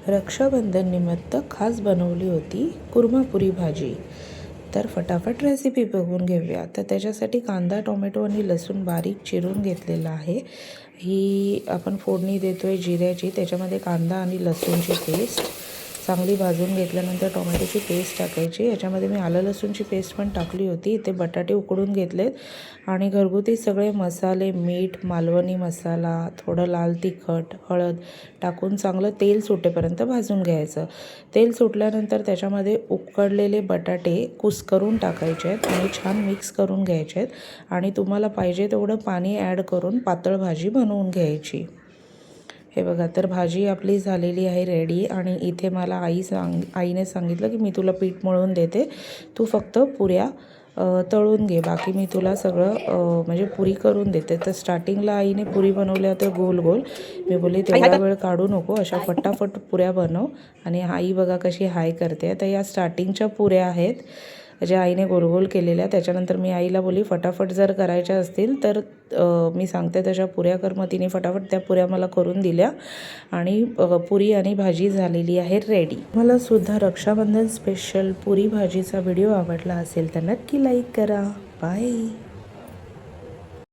रक्षाबंधन निमित्त खास बनवली होती कुर्मापुरी भाजी। तर फटाफट रेसिपी बघून घेऊया। तर त्याच्यासाठी कांदा, टोमॅटो आणि लसूण बारीक चिरून घेतलेला आहे। ही आपण फोडणी देतोय जिऱ्याची। त्याच्यामध्ये कांदा आणि लसूणची पेस्ट चांगली भाजून घेतल्यानंतर टोमॅटोची पेस्ट टाकायची। याच्यामध्ये मी आलं लसूणची पेस्ट पण टाकली होती। इथे बटाटे उकडून घेतलेत आणि घरगुती सगळे मसाले, मीठ, मालवणी मसाला, थोडं लाल तिखट, हळद टाकून चांगलं तेल सुटेपर्यंत भाजून घ्यायचं। तेल सुटल्यानंतर त्याच्यामध्ये उकडलेले बटाटे कुस्करून टाकायचे आहेत आणि छान मिक्स करून घ्यायचे आहेत आणि तुम्हाला पाहिजे तेवढं पाणी ॲड करून पातळ भाजी बनवून घ्यायची। हे बघा, तर भाजी आपली झालेली आहे रेडी। आणि इथे मला आईने सांगितलं की मी तुला पीठ मळून देते, तू फक्त पुऱ्या तळून घे, बाकी मी तुला सगळं म्हणजे पुरी करून देते। तर स्टार्टिंगला आईने पुरी बनवल्या होत्या गोल गोल। मी बोलली तेवढा वेळ काढू नको, अशा फटाफट पुऱ्या बनव। आणि आई बघा कशी हाय करते। तर या स्टार्टिंगच्या पुऱ्या आहेत ज्या आईने गोल गोल केलेल्या। त्याच्यानंतर मी आईला बोलली फटाफट जर करायच्या असतील तर मी सांगते तशा पुऱ्या कर। मग तिने फटाफट त्या पुऱ्या मला करून दिल्या आणि पुरी आणि भाजी झालेली आहे रेडी। मला सुद्धा रक्षाबंधन स्पेशल पुरी भाजीचा व्हिडिओ आवडला असेल तर नक्की लाईक करा। बाय।